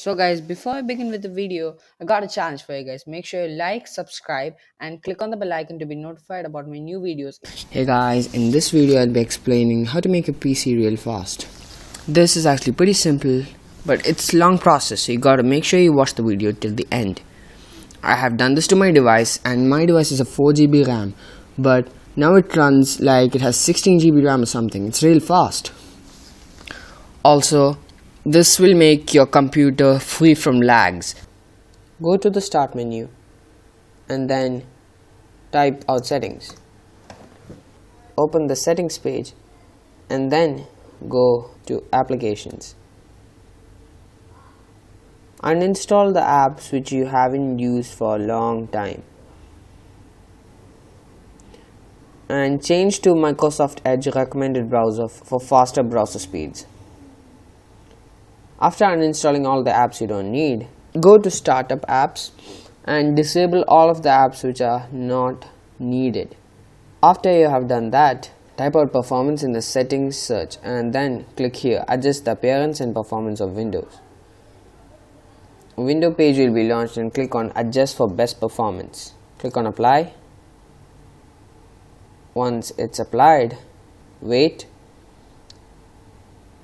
So guys, before I begin with the video, I got a challenge for you guys. Make sure you like, subscribe and click on the bell icon to be notified about my new videos. Hey guys, in this video I'll be explaining how to make a PC real fast. This is actually pretty simple, but it's a long process, so you gotta make sure you watch the video till the end. I have done this to my device, and my device is a 4GB RAM, but now it runs like it has 16GB RAM or something. It's real fast. Also, this will make your computer free from lags. Go to the start menu and then type out settings. Open the settings page and then go to applications. Uninstall the apps which you haven't used for a long time and change to Microsoft Edge recommended browser for faster browser speeds. After uninstalling all the apps you don't need, go to startup apps and disable all of the apps which are not needed. After you have done that, type out performance in the settings search and then click here, adjust the appearance and performance of Windows. A window page will be launched and click on adjust for best performance. Click on apply. Once it's applied, wait,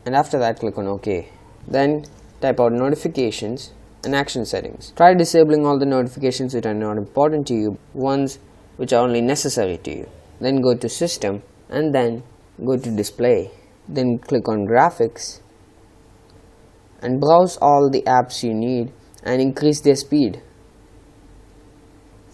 and after that click on OK. Then type out notifications and action settings. Try disabling all the notifications which are not important to you, ones which are only necessary to you. Then go to system and then go to display. Then click on graphics and browse all the apps you need and increase their speed.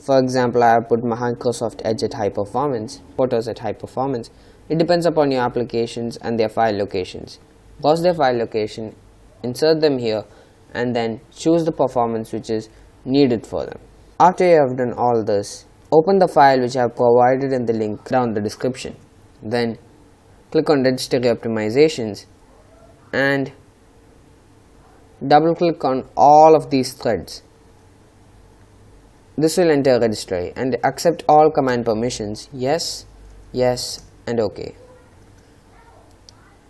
For example, I have put my Microsoft Edge at high performance, photos at high performance. It depends upon your applications and their file locations. Browse their file location, insert them here and then choose the performance which is needed for them. After you have done all this, open the file which I have provided in the link down the description. Then click on registry optimizations and double click on all of these threads. This will enter registry and accept all command permissions, yes, yes and OK.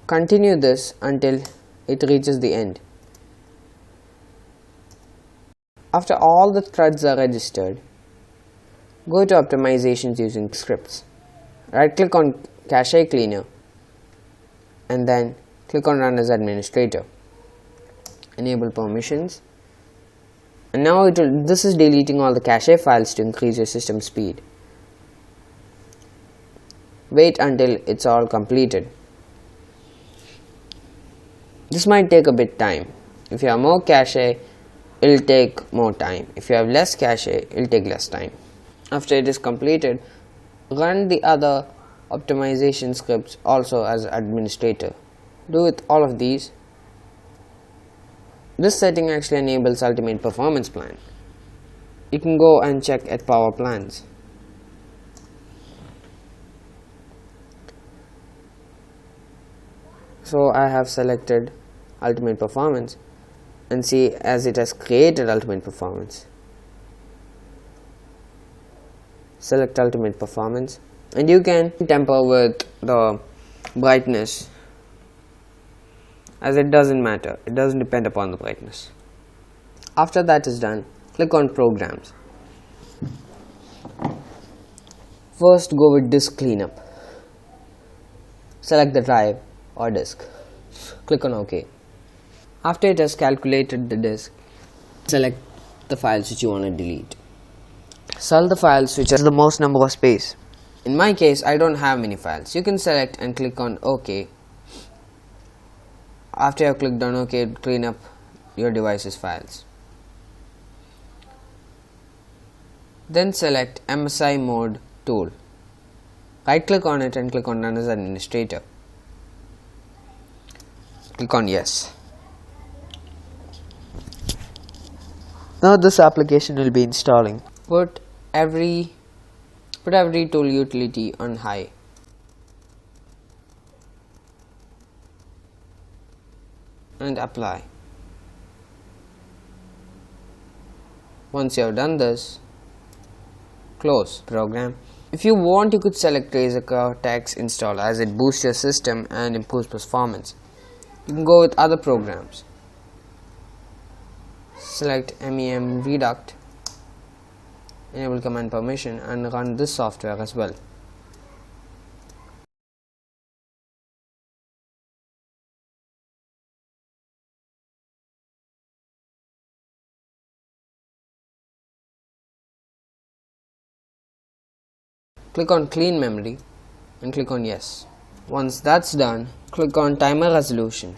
Continue this until it reaches the end. After all the threads are registered, go to optimizations using scripts. Right click on cache cleaner and then click on run as administrator. Enable permissions. And now this is deleting all the cache files to increase your system speed. Wait until it's all completed. This might take a bit time. If you have more cache, it will take more time. If you have less cache, it will take less time. After it is completed, run the other optimization scripts also as administrator. Do with all of these. This setting actually enables ultimate performance plan. You can go and check at power plans. So I have selected ultimate performance and see as it has created ultimate performance. Select ultimate performance and you can temper with the brightness, as it doesn't matter, it doesn't depend upon the brightness. After that is done, click on programs. First go with disk cleanup. Select the drive or disk. Click on OK. After it has calculated the disk, select the files which you want to delete. Select the files which has the most number of space. In my case, I don't have many files. You can select and click on OK. After you have clicked on OK, clean up your device's files. Then select MSI mode tool. Right click on it and click on run as administrator. Click on yes. Now this application will be installing. Put every tool utility on high. And apply. Once you have done this, close program. If you want, you could select Razer Cortex install as it boosts your system and improves performance. You can go with other programs. select MEM reduct, enable command permission, and run this software as well. Click on clean memory and click on yes. Once that's done, click on timer resolution.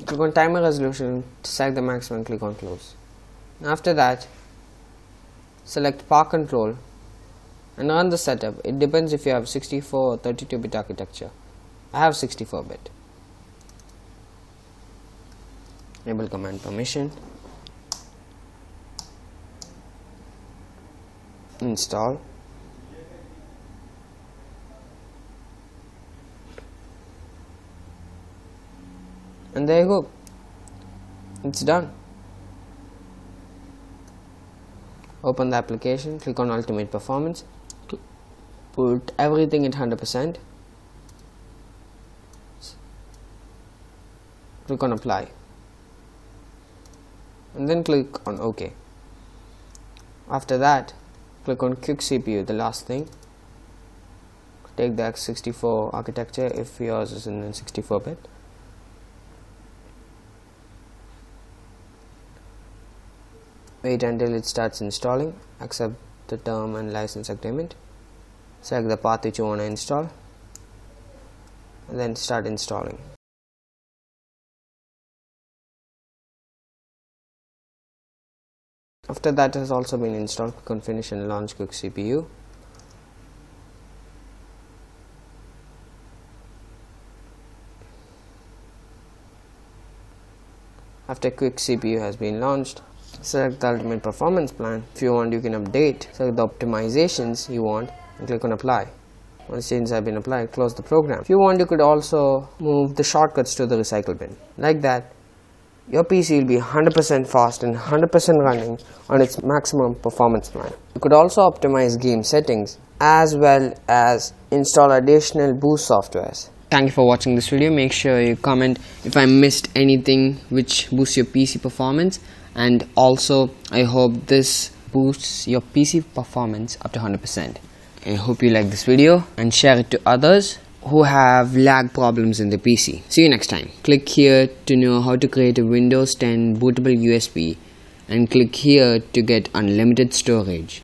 Click on timer resolution to select the maximum and click on close. After that, select power control and run the setup. It depends if you have 64 or 32-bit architecture. I have 64-bit. Enable command permission. Install. And there you go. It's done. Open the application, click on Ultimate Performance, put everything at 100%, click on Apply, and then click on OK. After that, click on Quick CPU, the last thing. Take the x64 architecture if yours is in 64-bit. Wait until it starts installing, accept the term and license agreement, select the path which you want to install, and then start installing. After that has also been installed, click on finish and launch Quick CPU. After Quick CPU has been launched, select the Ultimate Performance Plan. If you want, you can update. Select the optimizations you want and click on Apply. Once changes have been applied, close the program. If you want, you could also move the shortcuts to the recycle bin. Like that, your PC will be 100% fast and 100% running on its maximum performance plan. You could also optimize game settings as well as install additional boost softwares. Thank you for watching this video. Make sure you comment if I missed anything which boosts your PC performance, and also I hope this boosts your PC performance up to 100%. I hope you like this video and share it to others who have lag problems in the PC. See you next time. Click here to know how to create a Windows 10 bootable USB, and click here to get unlimited storage.